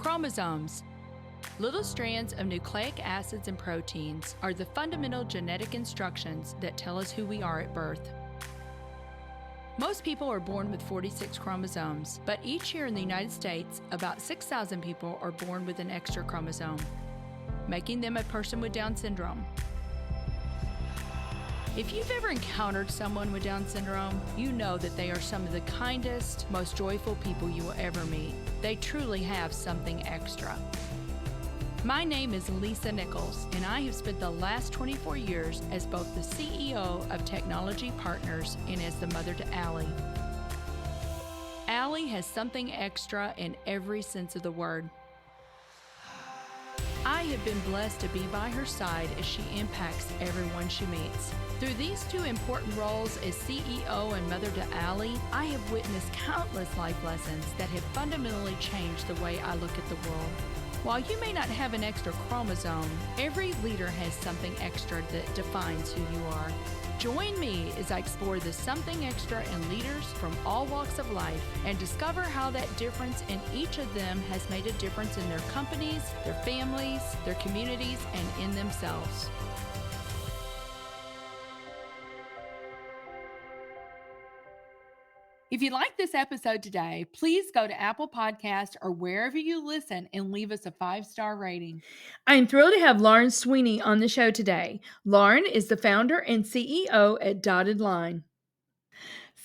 Chromosomes. Little strands of nucleic acids and proteins are the fundamental genetic instructions that tell us who we are at birth. Most people are born with 46 chromosomes, but each year in the United States, about 6,000 people are born with an extra chromosome, making them a person with Down syndrome. If you've ever encountered someone with Down syndrome, you know that they are some of the kindest, most joyful people you will ever meet. They truly have something extra. My name is Lisa Nichols, and I have spent the last 24 years as both the CEO of Technology Partners and as the mother to Allie. Allie has something extra in every sense of the word. I have been blessed to be by her side as she impacts everyone she meets. Through these two important roles as CEO and mother to Allie, I have witnessed countless life lessons that have fundamentally changed the way I look at the world. While you may not have an extra chromosome, every leader has something extra that defines who you are. Join me as I explore the something extra in leaders from all walks of life and discover how that difference in each of them has made a difference in their companies, their families, their communities, and in themselves. If you like this episode today, please go to Apple Podcasts or wherever you listen and leave us a 5-star rating. I'm thrilled to have Lauren Sweeney on the show today. Lauren is the founder and CEO at Dotted Line.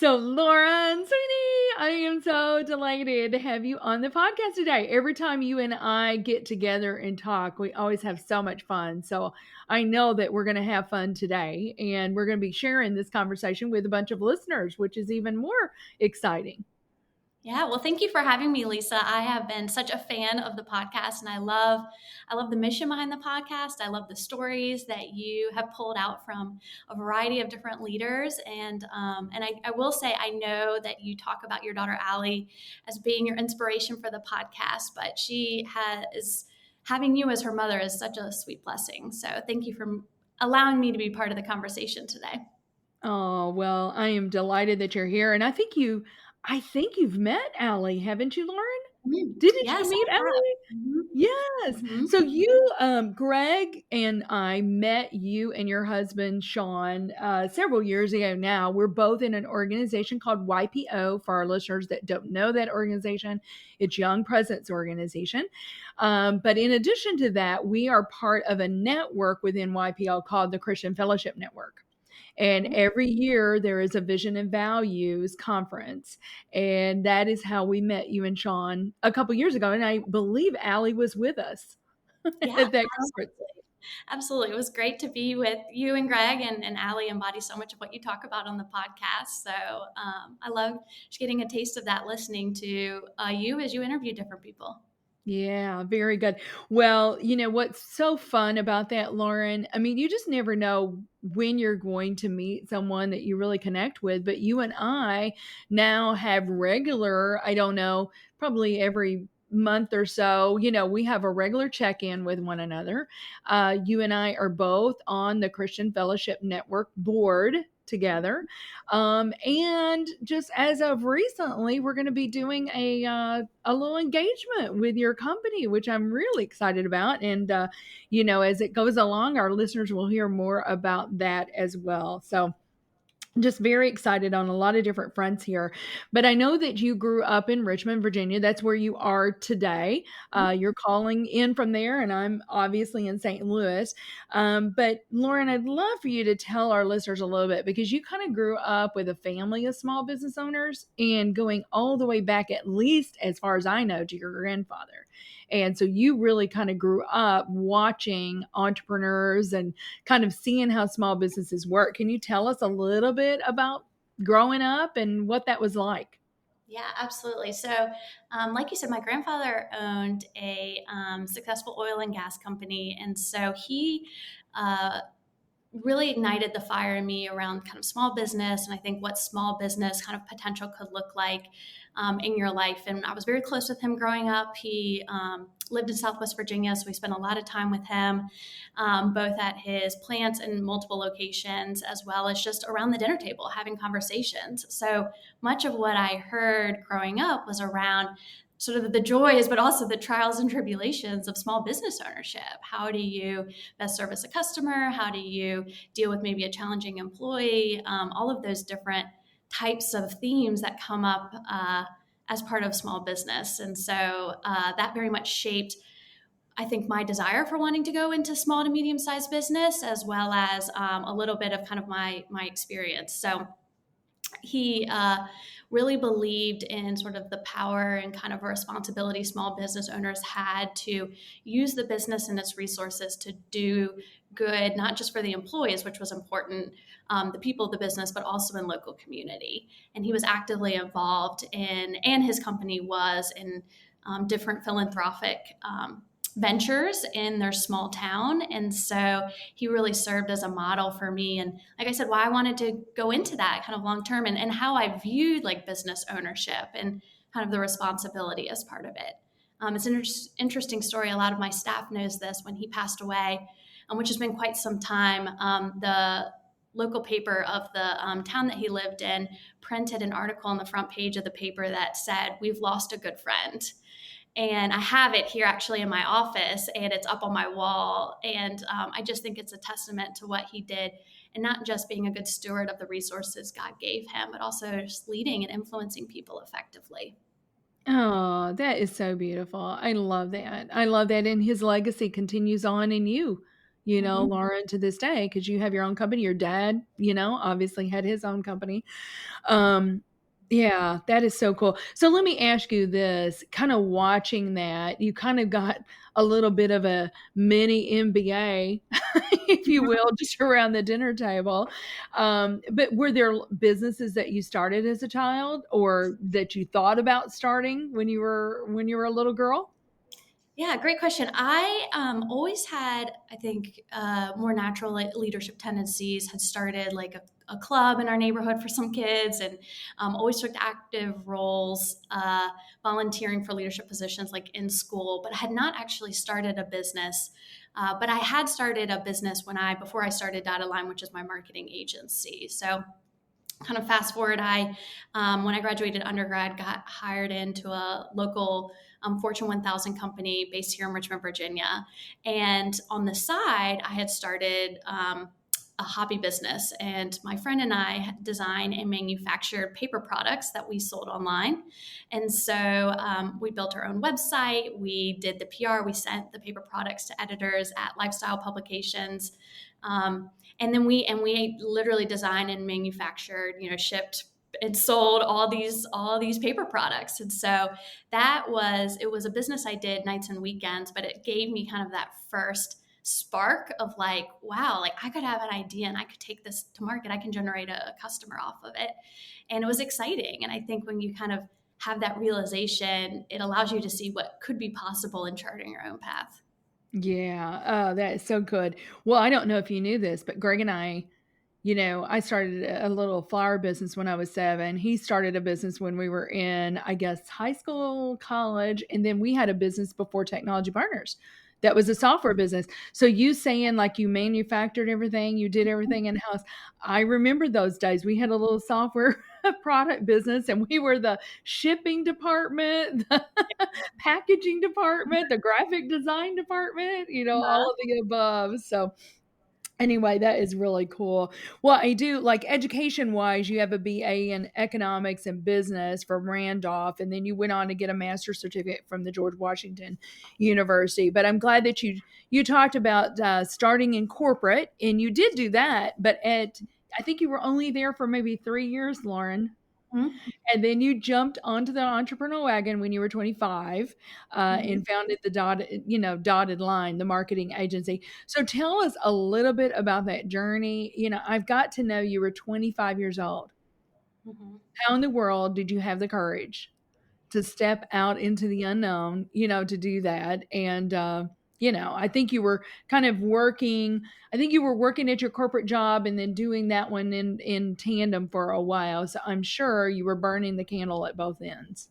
So Lauren Sweeney, I am so delighted to have you on the podcast today. Every time you and I get together and talk, we always have so much fun. So I know that we're going to have fun today, and we're going to be sharing this conversation with a bunch of listeners, which is even more exciting. Yeah, well, thank you for having me, Lisa. I have been such a fan of the podcast, and I love the mission behind the podcast. I love the stories that you have pulled out from a variety of different leaders, and I will say I know that you talk about your daughter Allie as being your inspiration for the podcast, but having you as her mother is such a sweet blessing. So thank you for allowing me to be part of the conversation today. Oh, well, I am delighted that you're here, and I think you've met Allie, haven't you, Lauren? Mm-hmm. Didn't Yes, you meet I have. Allie? Mm-hmm. Yes. Mm-hmm. So you, Greg and I met you and your husband, Sean, several years ago now. We're both in an organization called YPO. For our listeners that don't know that organization, it's Young Presence Organization. But in addition to that, we are part of a network within YPO called the Christian Fellowship Network. And every year there is a vision and values conference. And that is how we met you and Sean a couple years ago. And I believe Allie was with us Yeah, at that conference. Absolutely. It was great to be with you and Greg, and Allie embodies so much of what you talk about on the podcast. So I love just getting a taste of that, listening to you as you interview different people. Yeah, very good. Well, you know, what's so fun about that, Lauren? I mean, you just never know when you're going to meet someone that you really connect with, but you and I now have regular, I don't know, probably every month or so, you know, we have a regular check-in with one another. You and I are both on the Christian Fellowship Network board together. And just as of recently, we're going to be doing a little engagement with your company, which I'm really excited about. And, you know, as it goes along, our listeners will hear more about that as well. So just very excited on a lot of different fronts here. But I know that you grew up in Richmond, Virginia. That's where you are today. You're calling in from there, and I'm obviously in St. Louis. But Lauren, I'd love for you to tell our listeners a little bit, because you kind of grew up with a family of small business owners and going all the way back, at least as far as I know, to your grandfather. And so you really kind of grew up watching entrepreneurs and kind of seeing how small businesses work. Can you tell us a little bit about growing up and what that was like? Yeah, absolutely. So, like you said, my grandfather owned a successful oil and gas company. And so he really ignited the fire in me around kind of small business, and I think what small business kind of potential could look like in your life. And I was very close with him growing up. He lived in Southwest Virginia, so we spent a lot of time with him, both at his plants in multiple locations, as well as just around the dinner table having conversations. So much of what I heard growing up was around sort of the joys, but also the trials and tribulations of small business ownership. How do you best service a customer? How do you deal with maybe a challenging employee? All of those different types of themes that come up as part of small business. And so that very much shaped, I think, my desire for wanting to go into small to medium sized business, as well as a little bit of kind of my experience. So he really believed in sort of the power and kind of a responsibility small business owners had to use the business and its resources to do good, not just for the employees, which was important, the people of the business, but also in local community. And he was actively involved in, and his company was in different philanthropic ventures in their small town. And so he really served as a model for me. And like I said, why I wanted to go into that kind of long term, and how I viewed like business ownership and kind of the responsibility as part of it. It's an interesting story. A lot of my staff knows this. When he passed away, which has been quite some time, the local paper of the town that he lived in printed an article on the front page of the paper that said, "We've lost a good friend." And I have it here actually in my office, and it's up on my wall. And I just think it's a testament to what he did, and not just being a good steward of the resources God gave him, but also just leading and influencing people effectively. Oh, that is so beautiful. I love that. I love that, and his legacy continues on in you, Mm-hmm. Lauren, to this day, because you have your own company. Your dad, obviously had his own company. Um, yeah, that is so cool. So let me ask you this, kind of watching that, you kind of got a little bit of a mini MBA, if you will, just around the dinner table. But were there businesses that you started as a child or that you thought about starting when you were a little girl? Yeah, great question. I always had, I think, more natural like, leadership tendencies. Had started like a club in our neighborhood for some kids, and always took active roles, volunteering for leadership positions like in school. But I had not actually started a business. But I had started a business before I started Dotted Line, which is my marketing agency. So kind of fast forward, when I graduated undergrad, got hired into a local Fortune 1000 company based here in Richmond, Virginia. And on the side, I had started a hobby business, and my friend and I designed and manufactured paper products that we sold online. And so we built our own website, we did the PR, we sent the paper products to editors at lifestyle publications. And then we literally designed and manufactured, shipped and sold all these paper products. And so it was a business I did nights and weekends, but it gave me kind of that first spark of like, wow, like I could have an idea and I could take this to market. I can generate a customer off of it. And it was exciting. And I think when you kind of have that realization, it allows you to see what could be possible in charting your own path. Yeah. Oh, that is so good. Well, I don't know if you knew this, but Greg and I started a little flower business when I was 7. He started a business when we were in, I guess, high school, college, and then we had a business before Technology Partners. That was a software business. So you saying like you manufactured everything, you did everything in house. I remember those days. We had a little software product business, and we were the shipping department, the packaging department, the graphic design department, all of the above. So anyway, that is really cool. Well, I do like education wise, you have a BA in economics and business from Randolph, and then you went on to get a master's certificate from the George Washington University. But I'm glad that you talked about starting in corporate, and you did do that. But I think you were only there for maybe 3 years, Lauren. Mhm. And then you jumped onto the entrepreneur wagon when you were 25 Mhm. and founded the Dotted Line, the marketing agency. So tell us a little bit about that journey. I've got to know you were 25 years old. Mhm. How in the world did you have the courage to step out into the unknown, to do that? And, I think you were kind of working, I think you were working at your corporate job and then doing that one in tandem for a while. So I'm sure you were burning the candle at both ends.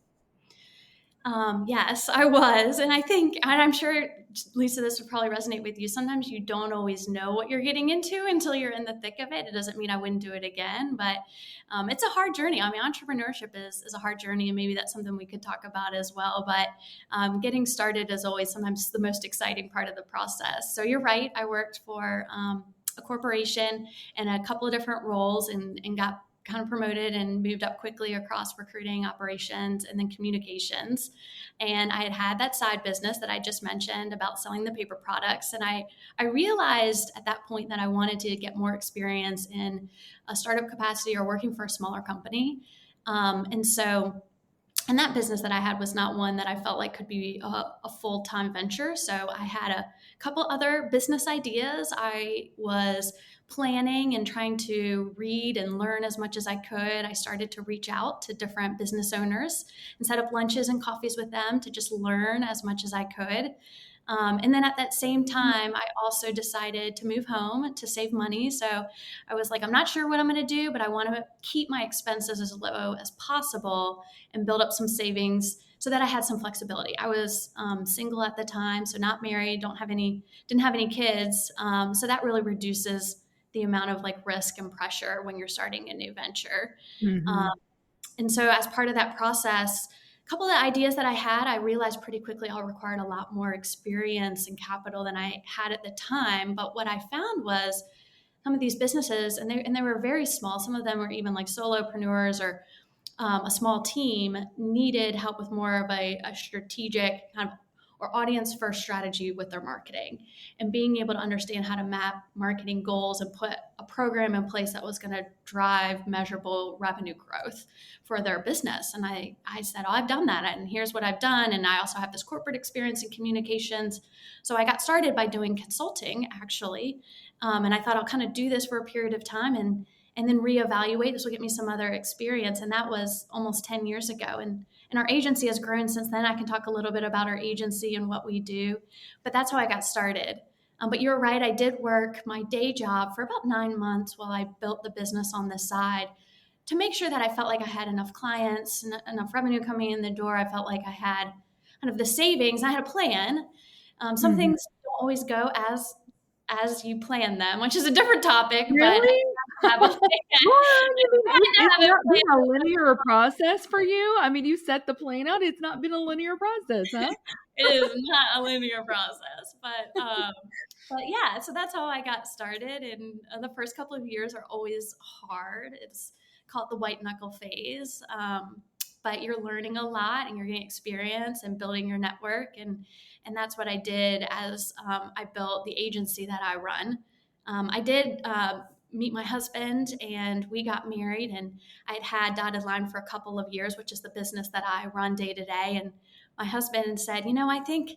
Yes, I was. And I think, and I'm sure, Lisa, this would probably resonate with you. Sometimes you don't always know what you're getting into until you're in the thick of it. It doesn't mean I wouldn't do it again, but it's a hard journey. I mean, entrepreneurship is a hard journey, and maybe that's something we could talk about as well. But getting started is always sometimes the most exciting part of the process. So you're right. I worked for a corporation in a couple of different roles and got kind of promoted and moved up quickly across recruiting, operations, and then communications. And I had that side business that I just mentioned about selling the paper products. And I realized at that point that I wanted to get more experience in a startup capacity or working for a smaller company. And that business that I had was not one that I felt like could be a full-time venture. So I had a couple other business ideas. I was planning and trying to read and learn as much as I could. I started to reach out to different business owners and set up lunches and coffees with them to just learn as much as I could. And then at that same time, I also decided to move home to save money. So I was like, I'm not sure what I'm going to do, but I want to keep my expenses as low as possible and build up some savings so that I had some flexibility. I was single at the time, so not married, didn't have any kids. So that really reduces the amount of like risk and pressure when you're starting a new venture. Um, Mm-hmm. and so as part of that process, a couple of the ideas that I had, I realized pretty quickly all required a lot more experience and capital than I had at the time. But what I found was some of these businesses, and they were very small. Some of them were even like solopreneurs or a small team, needed help with more of a strategic kind of or audience first strategy with their marketing and being able to understand how to map marketing goals and put a program in place that was going to drive measurable revenue growth for their business. And I said, oh, I've done that. And here's what I've done. And I also have this corporate experience in communications. So I got started by doing consulting, actually. And I thought I'll kind of do this for a period of time and then reevaluate. This will get me some other experience. And that was almost 10 years ago. And our agency has grown since then. I can talk a little bit about our agency and what we do, but that's how I got started. But you're right. I did work my day job for about 9 months while I built the business on the side to make sure that I felt like I had enough clients, enough revenue coming in the door. I felt like I had kind of the savings. I had a plan. Some Mm-hmm. things don't always go as you plan them, which is a different topic, but Really? have a plan. Lauren, I It's mean, fun to it's have a not been plan. a linear process for you? I mean, you set the plan out, it's not been a linear process, huh? It is not a linear process, but yeah. So that's how I got started. And the first couple of years are always hard. It's called the white-knuckle phase. But you're learning a lot and you're getting experience and building your network, and that's what I did as I built the agency that I run. I did meet my husband and we got married, and I'd had Dotted Line for a couple of years, which is the business that I run day to day. And my husband said, I think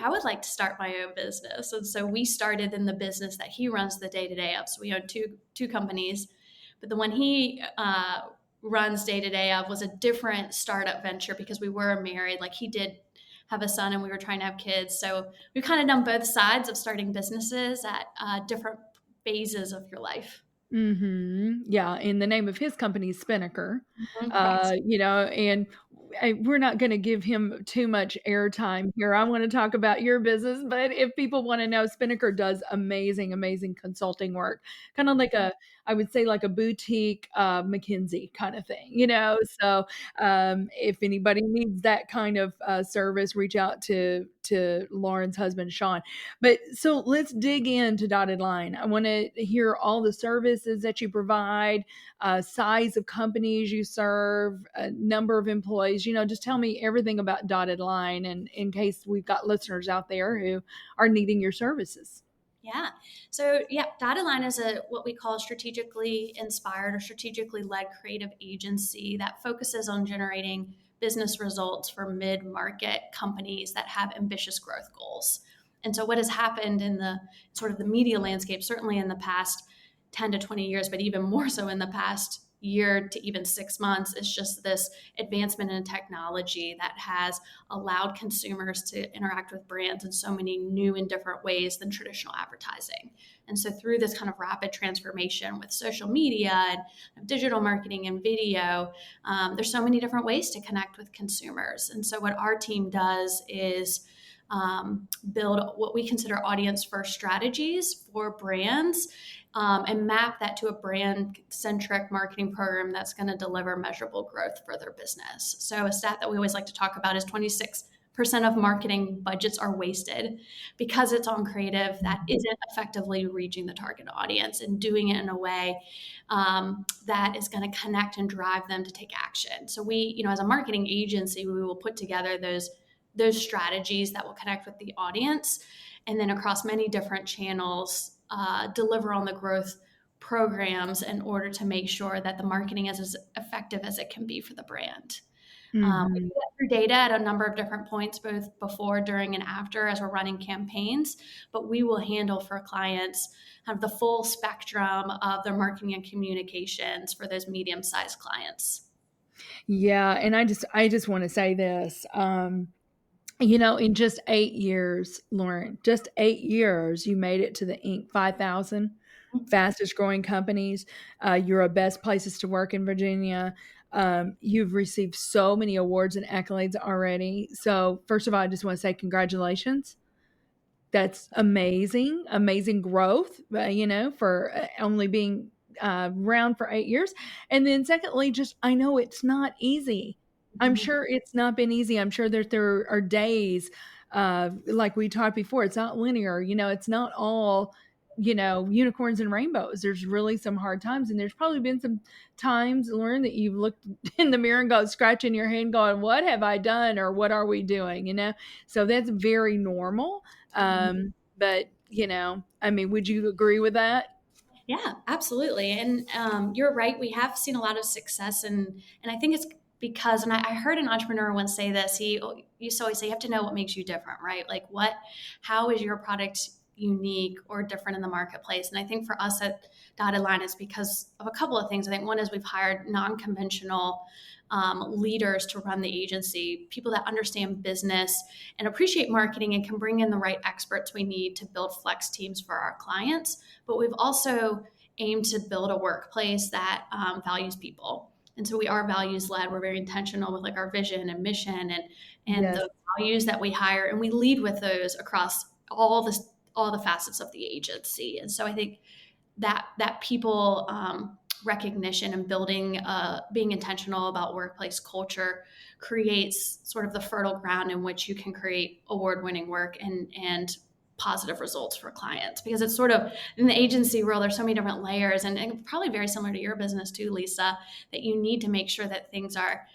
I would like to start my own business. And so we started in the business that he runs the day to day of. So we own two companies, but the one he runs day to day of was a different startup venture because we were married. Like he did have a son and we were trying to have kids. So we've kind of done both sides of starting businesses at different phases of your life. Mhm. Yeah, and the name of his company is Spinnaker. Mhm, right. And we're not gonna give him too much airtime here. I wanna talk about your business, but if people wanna know, Spinnaker does amazing, amazing consulting work. Kinda like I would say like a boutique, McKinsey kinda thing, you know? So, if anybody needs that kind of, service, reach out to Lauren's husband, Sean. But so let's dig into Dotted Line. I want to hear all the services that you provide, size of companies you serve, number of employees. Just tell me everything about Dotted Line, and in case we've got listeners out there who are needing your services. Yeah. So yeah, Dotted Line is a what we call a strategically inspired or strategically led creative agency that focuses on generating business results for mid-market companies that have ambitious growth goals. And so what has happened in the sort of the media landscape, certainly in the past 10 to 20 years, but even more so in the past year to even 6 months is just this advancement in technology that has allowed consumers to interact with brands in so many new and different ways than traditional advertising. And so through this kind of rapid transformation with social media and digital marketing and video, there's so many different ways to connect with consumers. And so what our team does is build what we consider audience first strategies for brands, and map that to a brand centric marketing program that's going to deliver measurable growth for their business. So, a stat that we always like to talk about is 26% of marketing budgets are wasted because it's on creative that isn't effectively reaching the target audience and doing it in a way that is going to connect and drive them to take action. So we, as a marketing agency, we will put together those strategies that will connect with the audience, and then across many different channels, deliver on the growth programs in order to make sure that the marketing is as effective as it can be for the brand. We do Mhm. that through data at a number of different points, both before, during, and after as we're running campaigns, but we will handle for clients have the full spectrum of their marketing and communications for those medium-sized clients. Yeah, and I just want to say this. In just 8 years, Lauren, just 8 years, you made it to the Inc. 5000 fastest growing companies. You're a best places to work in Virginia. You've received so many awards and accolades already. So, first of all, I just want to say congratulations. That's amazing, amazing growth, for only being around for 8 years. And then, secondly, just I know it's not easy. I'm Mhm. sure it's not been easy. I'm sure that there are days, like we talked before, it's not linear. It's not all, unicorns and rainbows. There's really some hard times. And there's probably been some times, Lauren, that you've looked in the mirror and go scratching your head, going, "What have I done? Or what are we doing?" So that's very normal. But I mean, would you agree with that? Yeah, absolutely. And you're right. We have seen a lot of success, and I think it's because, and I heard an entrepreneur once say this. He used to always say, "You have to know what makes you different, right? Like how is your product unique or different in the marketplace?" And I think for us at Dotted Line, it's because of a couple of things. I think one is we've hired non-conventional leaders to run the agency, people that understand business and appreciate marketing and can bring in the right experts we need to build flex teams for our clients. But we've also aimed to build a workplace that values people. And so we are values led. We're very intentional with like our vision and mission and Yes. the values that we hire, and we lead with those across all the facets of the agency. And so I think that people recognition and building being intentional about workplace culture creates sort of the fertile ground in which you can create award-winning work and positive results for clients, because it's sort of in the agency world there's so many different layers, and probably very similar to your business too, Lisa, that you need to make sure that things are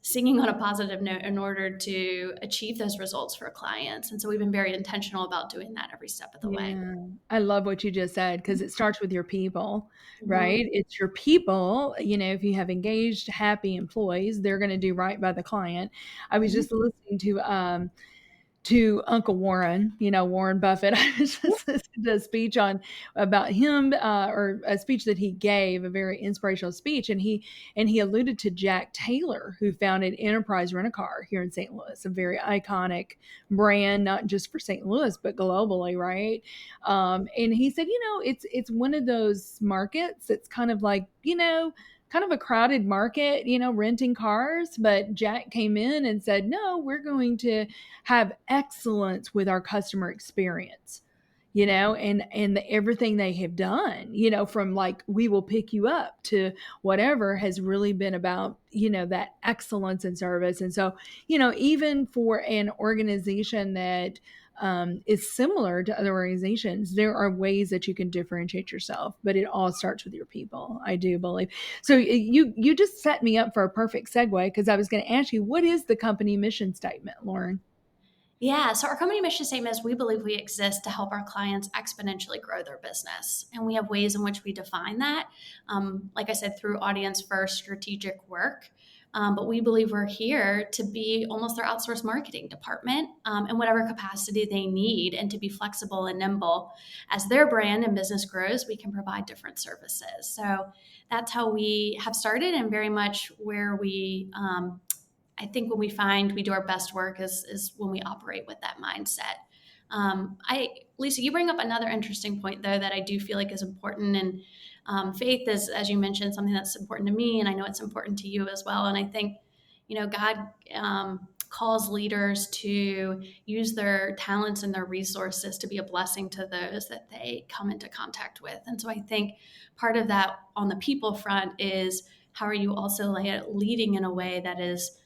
singing on a positive note in order to achieve those results for clients. And so we've been very intentional about doing that every step of the way. Yeah. I love what you just said because it starts with your people, Mhm. right? It's your people. If you have engaged, happy employees, they're going to do right by the client. I was Mhm. just listening to Uncle Warren, Warren Buffett. I was just listening to a speech about him, or a speech that he gave, a very inspirational speech, and he alluded to Jack Taylor, who founded Enterprise Rent a Car here in St. Louis, a very iconic brand, not just for St. Louis but globally, right? And he said, it's one of those markets that's kind of like, kind of a crowded market, renting cars. But Jack came in and said, no, we're going to have excellence with our customer experience, and everything they have done, from like we will pick you up to whatever has really been about, that excellence in service. And so, even for an organization that is similar to other organizations, there are ways that you can differentiate yourself, but it all starts with your people, I do believe. So you just set me up for a perfect segue, because I was going to ask you, what is the company mission statement, Lauren? Yeah, so our company mission statement is we believe we exist to help our clients exponentially grow their business. And we have ways in which we define that. Like I said, through audience first strategic work. But we believe we're here to be almost their outsourced marketing department in whatever capacity they need, and to be flexible and nimble. As their brand and business grows, we can provide different services. So that's how we have started, and very much where I think when we find we do our best work is when we operate with that mindset. Lisa, you bring up another interesting point though that I do feel like is important, and faith is, as you mentioned, something that's important to me, and I know it's important to you as well. And I think, God calls leaders to use their talents and their resources to be a blessing to those that they come into contact with. And so I think part of that on the people front is how are you also leading in a way that is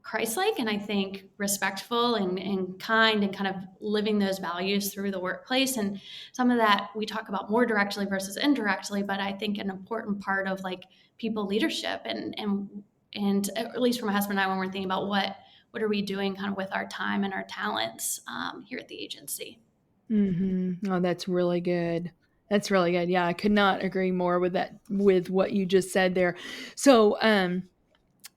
Christ-like, and I think respectful and kind, and kind of living those values through the workplace. And some of that we talk about more directly versus indirectly, but I think an important part of people leadership, and at least for my husband and I, when we're thinking about what are we doing kind of with our time and our talents here at the agency. Oh, that's really good. That's really good. Yeah, I could not agree more with that, with what you just said there. So,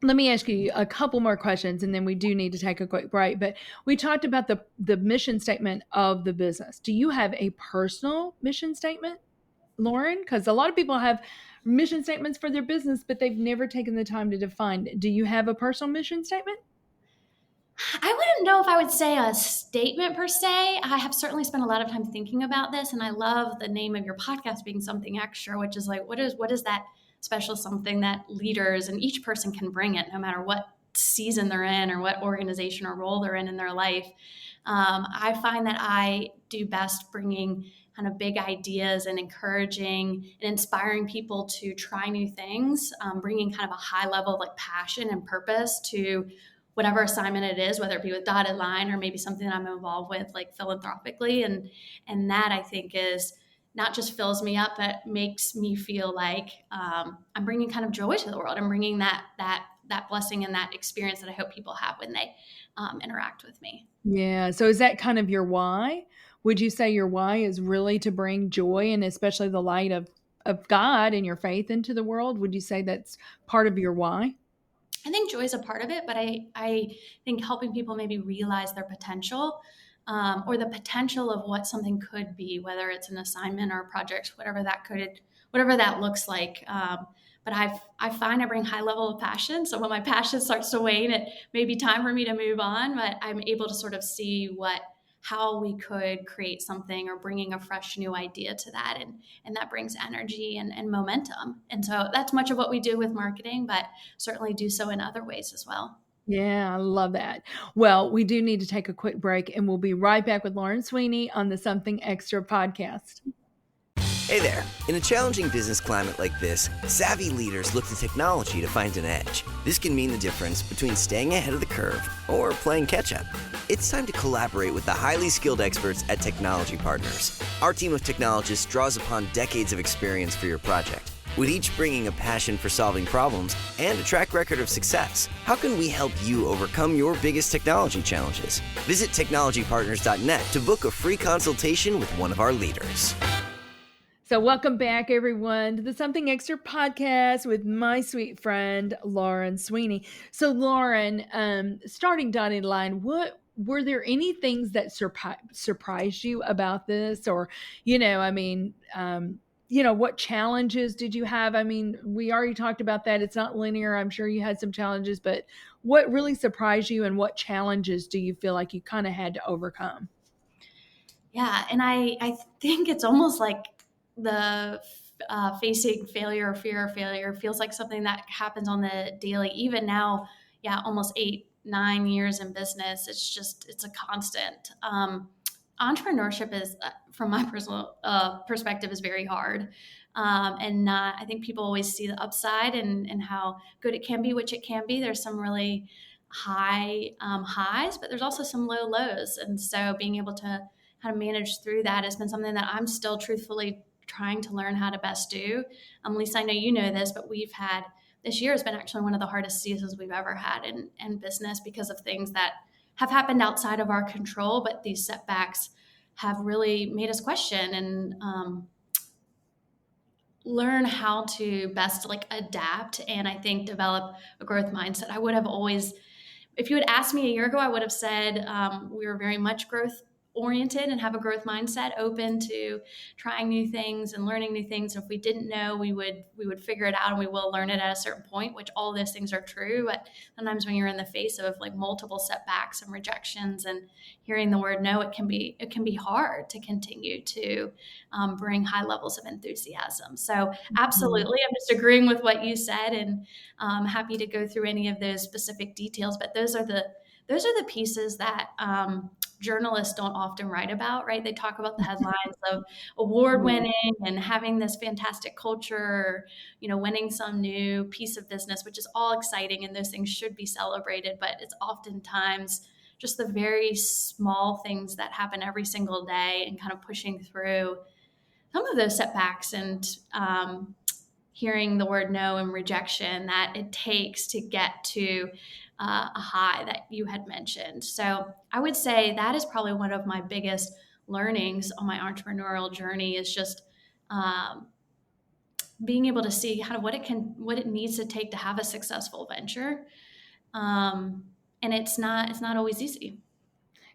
let me ask you a couple more questions, and then we do need to take a quick break. But we talked about the mission statement of the business. Do you have a personal mission statement, Lauren? Because a lot of people have mission statements for their business, but they've never taken the time to define it. Do you have a personal mission statement? I wouldn't know if I would say a statement per se. I have certainly spent a lot of time thinking about this, and I love the name of your podcast being Something Extra, which is what is that special something that leaders and each person can bring it, no matter what season they're in or what organization or role they're in their life. I find that I do best bringing kind of big ideas and encouraging and inspiring people to try new things, bringing kind of a high level of passion and purpose to whatever assignment it is, whether it be with dotted line or maybe something that I'm involved with philanthropically. And that I think is not just fills me up, but makes me feel like I'm bringing kind of joy to the world. I'm bringing that blessing and that experience that I hope people have when they interact with me. Yeah. So is that kind of your why? Would you say your why is really to bring joy, and especially the light of God and your faith into the world? Would you say that's part of your why? I think joy is a part of it, but I think helping people maybe realize their potential, or the potential of what something could be, whether it's an assignment or a project, whatever that looks like. But I find I bring high level of passion. So when my passion starts to wane, it may be time for me to move on, but I'm able to sort of see how we could create something, or bringing a fresh new idea to that. And that brings energy and momentum. And so that's much of what we do with marketing, but certainly do so in other ways as well. Yeah, I love that. Well, we do need to take a quick break, and we'll be right back with Lauren Sweeney on the Something Extra podcast. Hey there. In a challenging business climate like this, savvy leaders look to technology to find an edge. This can mean the difference between staying ahead of the curve or playing catch-up. It's time to collaborate with the highly skilled experts at Technology Partners. Our team of technologists draws upon decades of experience for your project, with each bringing a passion for solving problems and a track record of success. How can we help you overcome your biggest technology challenges? Visit technologypartners.net to book a free consultation with one of our leaders. So welcome back, everyone, to the Something Extra podcast with my sweet friend, Lauren Sweeney. So Lauren, starting dotted line, were there any things that surprised you about this? Or, what challenges did you have? I mean, we already talked about that. It's not linear. I'm sure you had some challenges, but what really surprised you, and what challenges do you feel like you kind of had to overcome? Yeah, and I think it's almost like the facing failure or fear of failure feels like something that happens on the daily. Even now, yeah, almost 8-9 years in business, it's a constant. Entrepreneurship is, from my personal perspective, is very hard. And I think people always see the upside and how good it can be, which it can be. There's some really high highs, but there's also some low lows. And so being able to kind of manage through that has been something that I'm still truthfully trying to learn how to best do. Lisa, I know you know this, but this year has been actually one of the hardest seasons we've ever had in business, because of things that have happened outside of our control, but these setbacks have really made us question and learn how to best like adapt and I think develop a growth mindset. I would have always, if you had asked me a year ago, I would have said we were very much growth oriented and have a growth mindset, open to trying new things and learning new things. If we didn't know, we would figure it out, and we will learn it at a certain point. Which all of those things are true, but sometimes when you're in the face of like multiple setbacks and rejections and hearing the word no, it can be hard to continue to bring high levels of enthusiasm. So Mhm. absolutely, I'm just agreeing with what you said, and happy to go through any of those specific details. But those are the pieces that journalists don't often write about, right? They talk about the headlines of award Yeah. winning and having this fantastic culture, or, winning some new piece of business, which is all exciting, and those things should be celebrated. But it's oftentimes just the very small things that happen every single day and kind of pushing through some of those setbacks and hearing the word no and rejection that it takes to get to a high that you had mentioned. So I would say that is probably one of my biggest learnings on my entrepreneurial journey is just um, being able to see kind of what it needs to take to have a successful venture. And it's not always easy.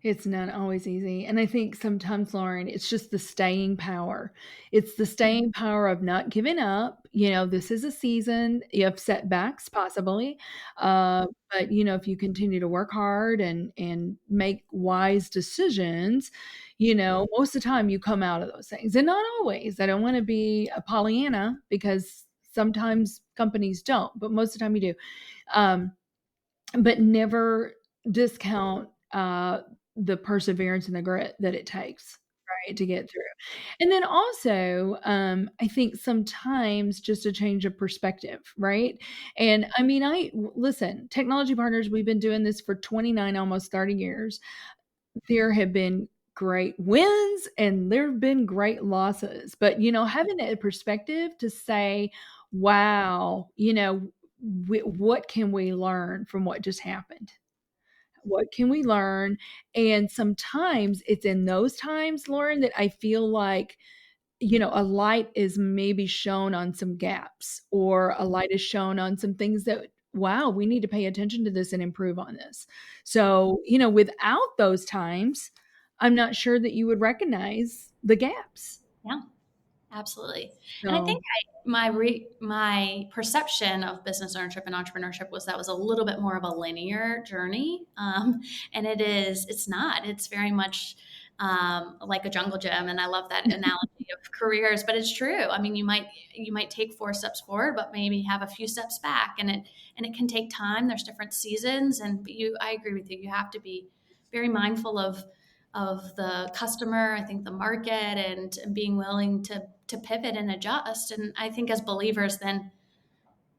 It's not always easy. And I think sometimes, Lauren, it's just the staying power. It's the staying power of not giving up. This is a season. You have setbacks, possibly. But, if you continue to work hard and make wise decisions, most of the time you come out of those things. And not always. I don't want to be a Pollyanna because sometimes companies don't, but most of the time you do. Um, but never discount the perseverance and the grit that it takes, right, to get through. And then also, I think sometimes just a change of perspective, right? And I mean, listen, Technology Partners, we've been doing this for 29, almost 30 years. There have been great wins and there have been great losses. But, having a perspective to say, wow, what can we learn from what just happened? What can we learn? And sometimes it's in those times, Lauren, that I feel like, a light is maybe shown on some gaps, or a light is shown on some things that, wow, we need to pay attention to this and improve on this. So, without those times, I'm not sure that you would recognize the gaps. Yeah. Absolutely. And I think So, my perception of business ownership and entrepreneurship was that was a little bit more of a linear journey. And it's not. It's very much like a jungle gym. And I love that analogy of careers, but it's true. I mean, you might take 4 steps forward, but maybe have a few steps back, and it can take time. There's different seasons, and I agree with you. You have to be very mindful of the customer, I think the market, and being willing to pivot and adjust. And I think as believers, then,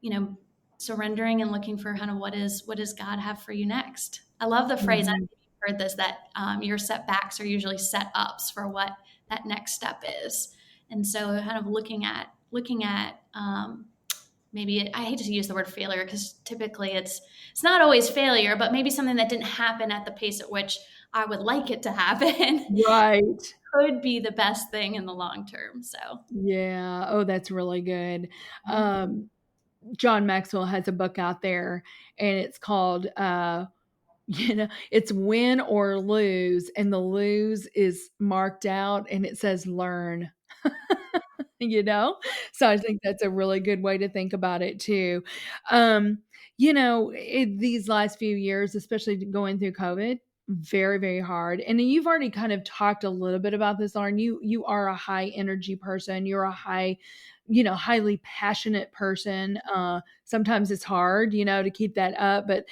you know, surrendering and looking for kind of what does God have for you next. I love the phrase, I mhm, think you've heard this, that your setbacks are usually set ups for what that next step is. And so kind of looking at I hate to use the word failure because typically it's not always failure, but maybe something that didn't happen at the pace at which I would like it to happen right. could be the best thing in the long term. So, Yeah. Oh, that's really good. Um, John Maxwell has a book out there, and it's called it's win or lose, and the lose is marked out and it says learn. you know? So I think that's a really good way to think about it too. These last few years, especially going through COVID, very, very hard. And you've already kind of talked a little bit about this, Lauren. You are a high energy person. You're a highly passionate person. Sometimes it's hard, to keep that up. But,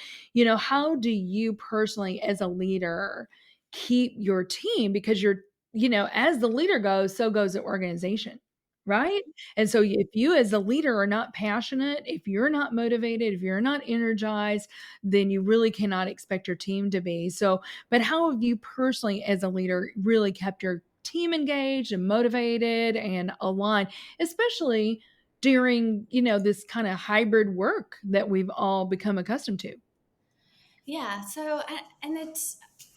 how do you personally, as a leader, keep your team? Because as the leader goes, so goes the organization. Right? And so if you as a leader are not passionate, if you're not motivated, if you're not energized, then you really cannot expect your team to be. So, but how have you personally as a leader really kept your team engaged and motivated and aligned, especially during, this kind of hybrid work that we've all become accustomed to? Yeah. So, and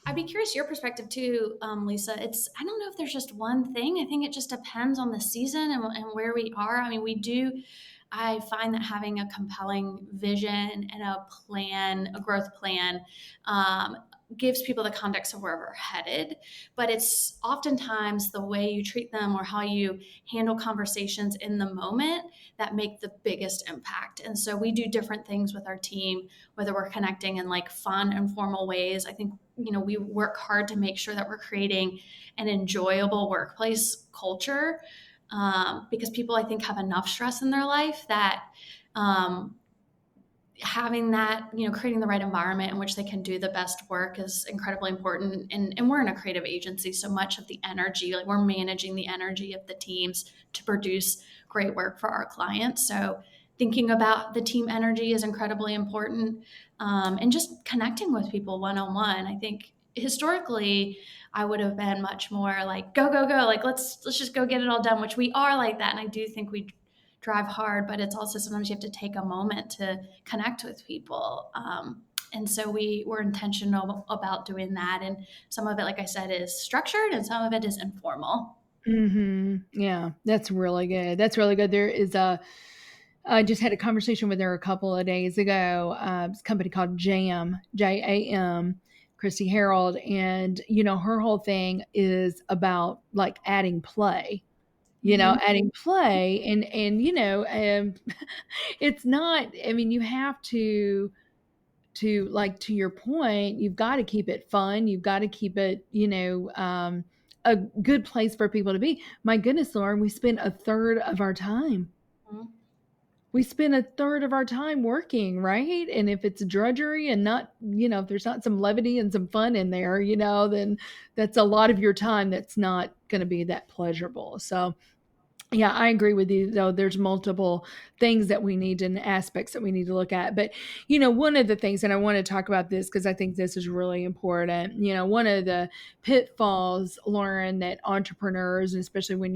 I'd be curious your perspective too, Lisa. I don't know if there's just one thing. I think it just depends on the season and where we are. I mean, I find that having a compelling vision and a plan, a growth plan, um, gives people the context of where we're headed. But it's oftentimes the way you treat them or how you handle conversations in the moment that make the biggest impact. And so we do different things with our team, whether we're connecting in like fun, informal ways. I think, we work hard to make sure that we're creating an enjoyable workplace culture, because people, I think, have enough stress in their life that um, having that, creating the right environment in which they can do the best work is incredibly important. And we're in a creative agency, so much of the energy, like we're managing the energy of the teams to produce great work for our clients. So thinking about the team energy is incredibly important, and just connecting with people one-on-one. I think historically I would have been much more like go go go, like let's just go get it all done, which we are like that, and I do think we drive hard, but it's also sometimes you have to take a moment to connect with people. And so we're intentional about doing that. And some of it, like I said, is structured and some of it is informal. Yeah, that's really good. That's really good. I just had a conversation with her a couple of days ago. It's a company called JAM, JAM, Christy Harold. And, her whole thing is about like adding play, Mm-hmm. adding play it's not, I mean, you have to like, to your point, you've got to keep it fun. You've got to keep it, a good place for people to be. My goodness, Lauren, we spend a third of our time working, right? And if it's drudgery and not, if there's not some levity and some fun in there, then that's a lot of your time that's not going to be that pleasurable. So yeah, I agree with you, though. There's multiple things that we need and aspects that we need to look at. But, one of the things, and I want to talk about this because I think this is really important. One of the pitfalls, Lauren, that entrepreneurs, and especially when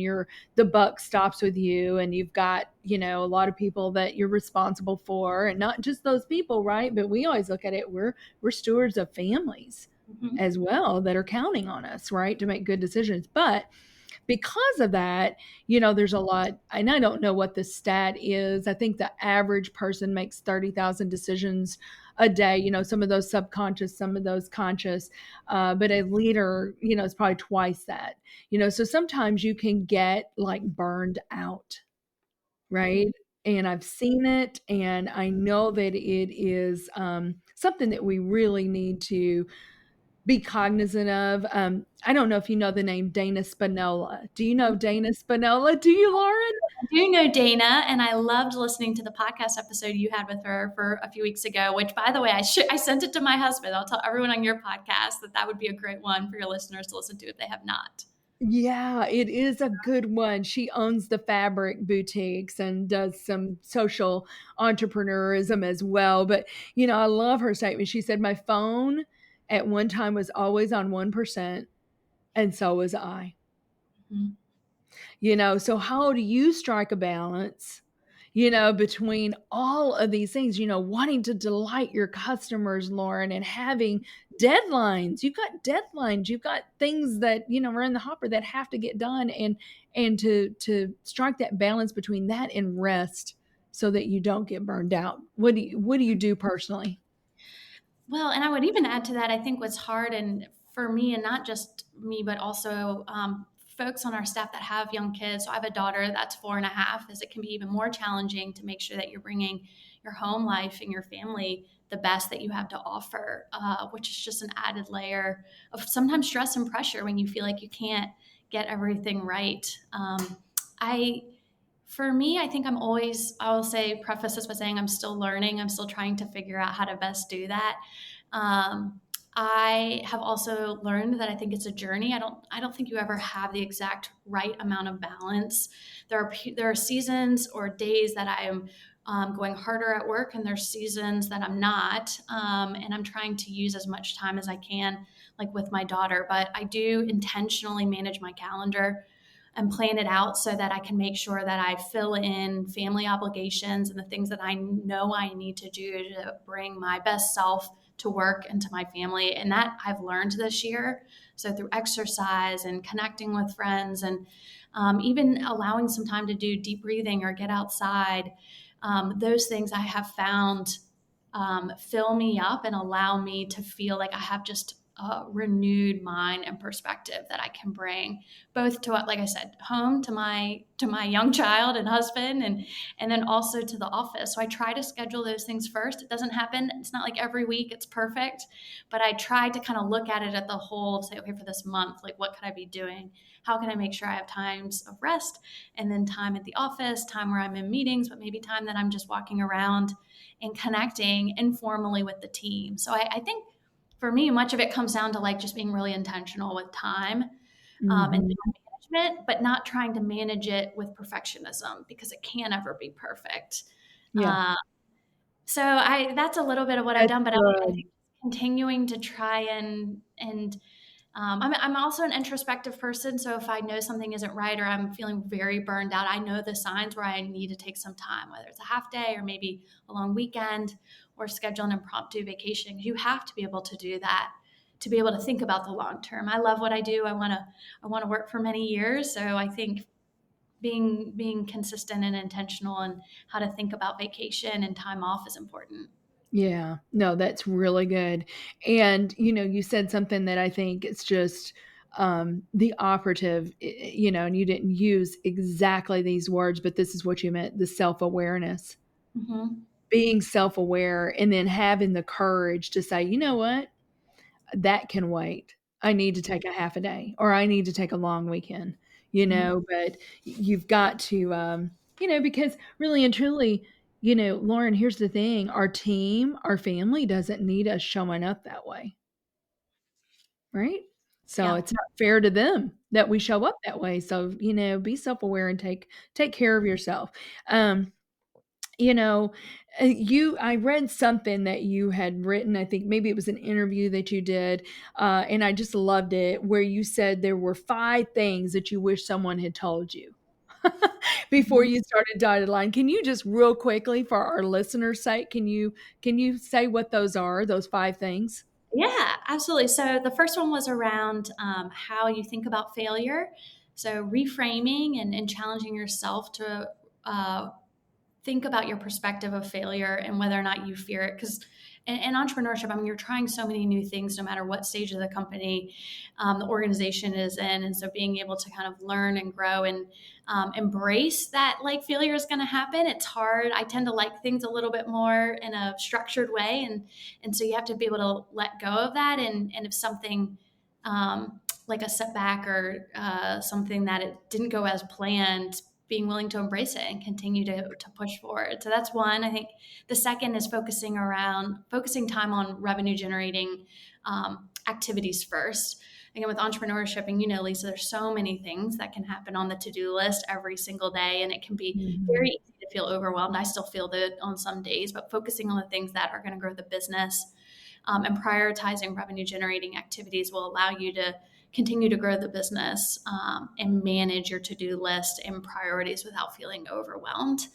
the buck stops with you and you've got, a lot of people that you're responsible for, and not just those people, right? But we always look at it, we're stewards of families Mm-hmm. as well that are counting on us, right, to make good decisions. But because of that, there's a lot, and I don't know what the stat is. I think the average person makes 30,000 decisions a day, some of those subconscious, some of those conscious, but a leader, is probably twice that, so sometimes you can get like burned out, right? And I've seen it, and I know that it is something that we really need to be cognizant of. I don't know if you know the name Dana Spinola. Do you know Dana Spinola? Do you, Lauren? I do know Dana, and I loved listening to the podcast episode you had with her for a few weeks ago, which, by the way, I sent it to my husband. I'll tell everyone on your podcast that would be a great one for your listeners to listen to if they have not. Yeah, it is a good one. She owns the fabric boutiques and does some social entrepreneurism as well. But, I love her statement. She said, my phone at one time was always on 1%, and so was I. Mm-hmm. So how do you strike a balance, between all of these things, wanting to delight your customers, Lauren, and having deadlines? You've got things that, are in the hopper that have to get done, and to strike that balance between that and rest so that you don't get burned out. What do you do personally? Well, and I would even add to that, I think what's hard, and for me, and not just me, but also folks on our staff that have young kids. So I have a daughter that's 4.5, as it can be even more challenging to make sure that you're bringing your home life and your family the best that you have to offer, which is just an added layer of sometimes stress and pressure when you feel like you can't get everything right. I For me, I think I will say, preface this by saying I'm still learning. I'm still trying to figure out how to best do that. I have also learned that I think it's a journey. I don't think you ever have the exact right amount of balance. There are seasons or days that I am going harder at work, and there's seasons that I'm not. And I'm trying to use as much time as I can, like with my daughter. But I do intentionally manage my calendar and plan it out so that I can make sure that I fill in family obligations and the things that I know I need to do to bring my best self to work and to my family. And that I've learned this year. So through exercise and connecting with friends and even allowing some time to do deep breathing or get outside, those things I have found fill me up and allow me to feel like I have just a renewed mind and perspective that I can bring both to, like I said, home to my young child and husband, and then also to the office. So I try to schedule those things first. It doesn't happen. It's not like every week it's perfect, but I try to kind of look at it at the whole, say, okay, for this month, like what could I be doing? How can I make sure I have times of rest and then time at the office, time where I'm in meetings, but maybe time that I'm just walking around and connecting informally with the team. So I think for me, much of it comes down to like just being really intentional with time and Mhm. time management, but not trying to manage it with perfectionism because it can't ever be perfect. Yeah, Uh, so that's a little bit of what I've that's done, but I good. think continuing to try and I'm also an introspective person. So if I know something isn't right or I'm feeling very burned out, I know the signs where I need to take some time, whether it's a half day or maybe a long weekend or schedule an impromptu vacation. You have to be able to do that to be able to think about the long term. I love what I do. I want to work for many years. So I think being consistent and intentional and how to think about vacation and time off is important. Yeah. No, that's really good. And, you said something that I think it's just the operative, and you didn't use exactly these words, but this is what you meant, the self-awareness. Hmm. Being self-aware and then having the courage to say, "You know what? That can wait. I need to take a half a day or I need to take a long weekend," but you've got to, because really and truly, Lauren, here's the thing, our team, our family doesn't need us showing up that way, right? So Yeah. it's not fair to them that we show up that way. So, be self-aware and take care of yourself. Um, you know, I read something that you had written, I think maybe it was an interview that you did, and I just loved it, where you said there were 5 things that you wish someone had told you before Mhm. you started Dotted Line. Can you just real quickly for our listeners' sake, can you say what those are, those 5 things? Yeah, absolutely. So the first one was around how you think about failure. So reframing and challenging yourself to uh, think about your perspective of failure and whether or not you fear it. Because in entrepreneurship, I mean, you're trying so many new things no matter what stage of the company the organization is in. And so being able to kind of learn and grow and embrace that like failure is going to happen. It's hard. I tend to like things a little bit more in a structured way. And so you have to be able to let go of that. And if something, like a setback or something that it didn't go as planned, being willing to embrace it and continue to push forward. So that's one. I think the second is focusing time on revenue generating activities first. Again, with entrepreneurship, and Lisa, there's so many things that can happen on the to-do list every single day, and it can be very Mhm. easy to feel overwhelmed. I still feel that on some days, but focusing on the things that are going to grow the business and prioritizing revenue generating activities will allow you to continue to grow the business and manage your to-do list and priorities without feeling overwhelmed.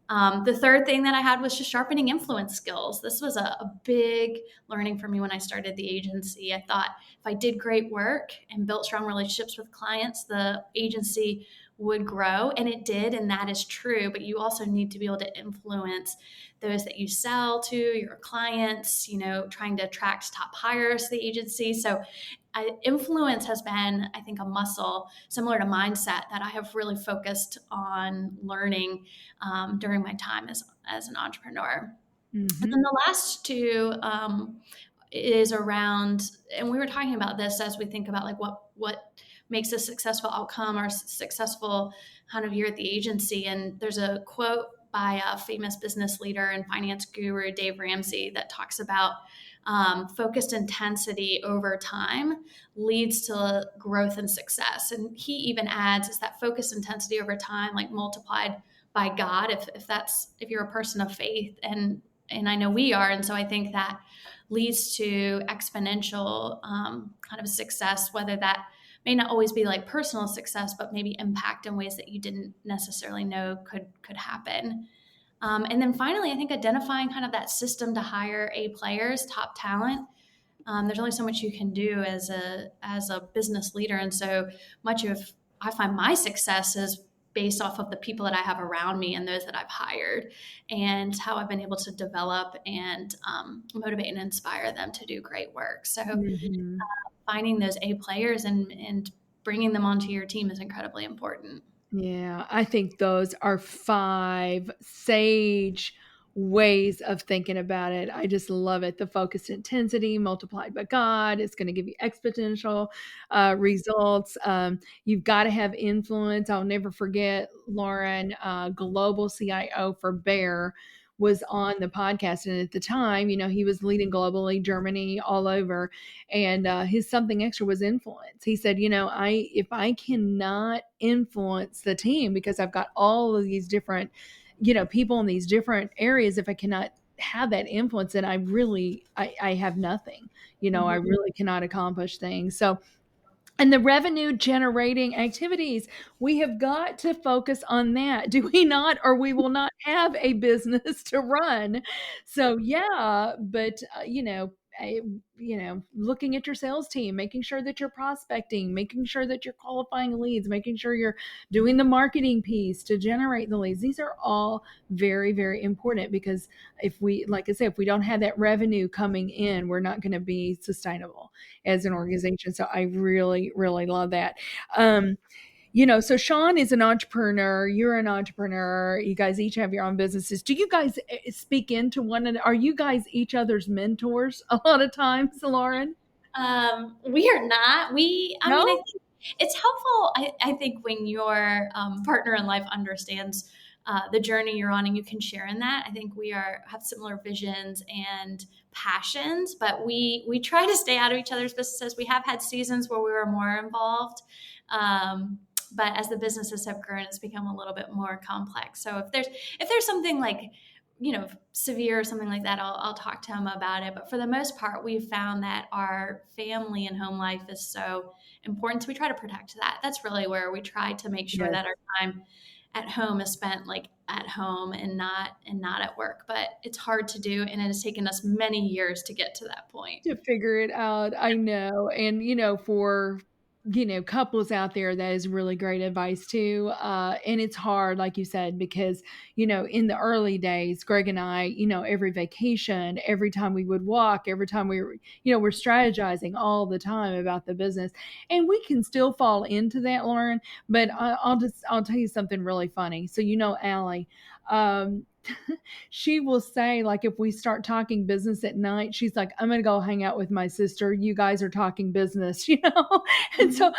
The third thing that I had was just sharpening influence skills. This was a big learning for me when I started the agency. I thought if I did great work and built strong relationships with clients, the agency would grow, and it did, and that is true. But you also need to be able to influence those that you sell to, your clients, trying to attract top hires to the agency. So influence has been, I think, a muscle similar to mindset that I have really focused on learning during my time as an entrepreneur. And then Mhm. the last two is around, and we were talking about this as we think about like what makes a successful outcome or successful kind of year at the agency. And there's a quote by a famous business leader and finance guru, Dave Ramsey, that talks about focused intensity over time leads to growth and success. And he even adds is that focused intensity over time, like multiplied by God, if you're a person of faith, and I know we are, and so I think that leads to exponential kind of success, whether that may not always be like personal success, but maybe impact in ways that you didn't necessarily know could happen. And then finally, I think identifying kind of that system to hire A players, top talent. There's only so much you can do as a business leader, and so much of I find my success is based off of the people that I have around me and those that I've hired, and how I've been able to develop and motivate and inspire them to do great work. So Mhm. finding those A players and bringing them onto your team is incredibly important. Yeah, I think those are 5 sage ways of thinking about it. I just love it. The focused intensity multiplied by God, it's gonna give you exponential, results. You've gotta have influence. I'll never forget Lauren, global CIO for Bear, was on the podcast, and at the time, he was leading globally, Germany, all over, and his something extra was influence. He said, I if I cannot influence the team because I've got all of these different, people in these different areas, if I cannot have that influence, then I have nothing. I Mhm. really cannot accomplish things. So, and the revenue generating activities, we have got to focus on that, do we not? Or we will not have a business to run. So, yeah, but, looking at your sales team, making sure that you're prospecting, making sure that you're qualifying leads, making sure you're doing the marketing piece to generate the leads. These are all very, very important because like I said, if we don't have that revenue coming in, we're not going to be sustainable as an organization. So I really, really love that. So Sean is an entrepreneur. You're an entrepreneur. You guys each have your own businesses. Do you guys speak into one another? Are you guys each other's mentors a lot of times, Lauren? We are not. I mean, I No? think it's helpful. I think when your partner in life understands the journey you're on and you can share in that. I think have similar visions and passions, but we try to stay out of each other's businesses. We have had seasons where we were more involved. But as the businesses have grown, it's become a little bit more complex. So if there's something like severe or something like that, I'll talk to him about it. But for the most part, we've found that our family and home life is so important. So we try to protect that. That's really where we try to make sure Yes. that our time at home is spent like at home and not at work. But it's hard to do, and it has taken us many years to get to that point. To figure it out. I know. And, for, couples out there, that is really great advice too. And it's hard, like you said, because, in the early days, Greg and I, every vacation, every time we would walk, every time we were, we're strategizing all the time about the business. And we can still fall into that, Lauren. But I'll tell you something really funny. So, Allie, um, she will say, like, if we start talking business at night, she's like, I'm gonna go hang out with my sister, you guys are talking business. And so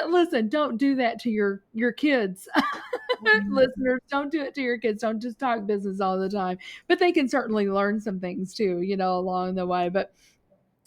listen, don't do that to your kids. Listeners, don't do it to your kids. Don't just talk business all the time, but they can certainly learn some things too, along the way. But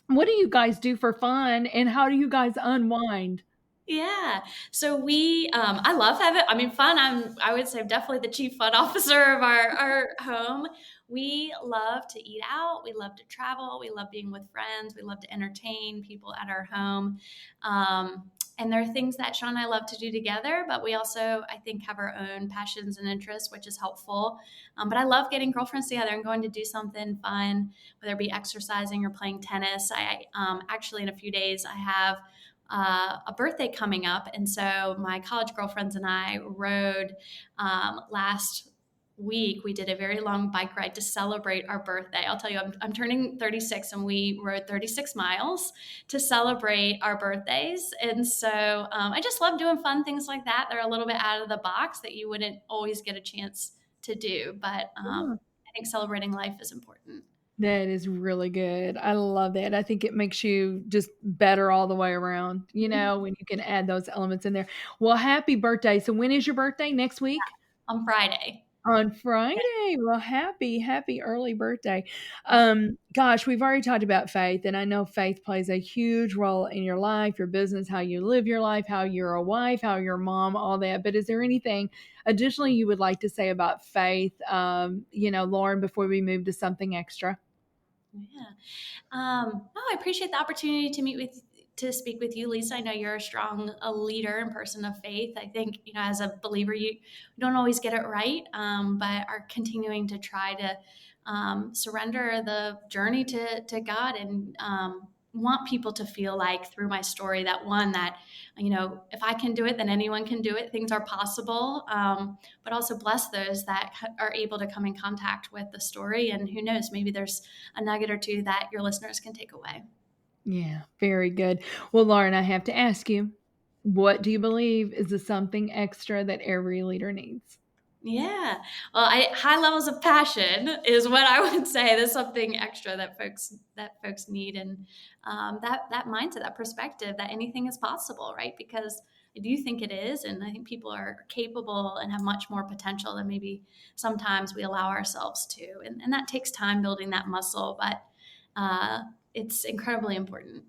what do you guys do for fun, and how do you guys unwind? Yeah. So I love having, I mean, fun. I would say definitely the chief fun officer of our home. We love to eat out. We love to travel. We love being with friends. We love to entertain people at our home. And there are things that Sean and I love to do together, but we also, I think, have our own passions and interests, which is helpful. But I love getting girlfriends together and going to do something fun, whether it be exercising or playing tennis. Actually, in a few days, I have a birthday coming up. And so my college girlfriends and I rode last week. We did a very long bike ride to celebrate our birthday. I'll tell you, I'm turning 36, and we rode 36 miles to celebrate our birthdays. And so I just love doing fun things like that. They're a little bit out of the box that you wouldn't always get a chance to do. But I think celebrating life is important. That is really good. I love that. I think it makes you just better all the way around, when you can add those elements in there. Well, happy birthday. So when is your birthday? Next week? On Friday. On Friday. Well, happy early birthday. Gosh, we've already talked about faith, and I know faith plays a huge role in your life, your business, how you live your life, how you're a wife, how you're a mom, all that. But is there anything additionally you would like to say about faith, Lauren, before we move to something extra? Yeah. No, I appreciate the opportunity to meet to speak with you, Lisa. I know you're a strong leader and person of faith. I think, as a believer, you don't always get it right, but are continuing to try to surrender the journey to God, and want people to feel like through my story that if I can do it, then anyone can do it. Things are possible, but also bless those that are able to come in contact with the story. And who knows, maybe there's a nugget or two that your listeners can take away. Yeah, very good. Well, Lauren, I have to ask you, what do you believe is the something extra that every leader needs? Yeah. Well, high levels of passion is what I would say. There's something extra that folks need, and that mindset, that perspective that anything is possible, right? Because I do think it is, and I think people are capable and have much more potential than maybe sometimes we allow ourselves to, and that takes time building that muscle, but it's incredibly important.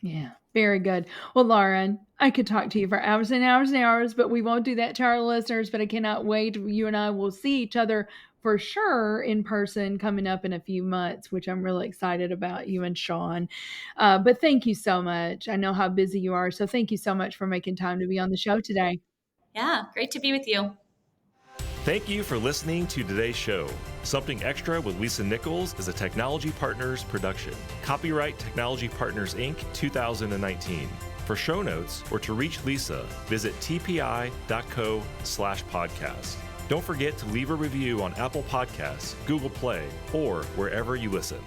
Yeah, very good. Well, Lauren, I could talk to you for hours and hours and hours, but we won't do that to our listeners. But I cannot wait. You and I will see each other for sure in person coming up in a few months, which I'm really excited about, you and Sean. But thank you so much. I know how busy you are. So thank you so much for making time to be on the show today. Yeah, great to be with you. Thank you for listening to today's show. Something Extra with Lisa Nichols is a Technology Partners production. Copyright Technology Partners, Inc., 2019. For show notes or to reach Lisa, visit tpi.co/podcast. Don't forget to leave a review on Apple Podcasts, Google Play, or wherever you listen.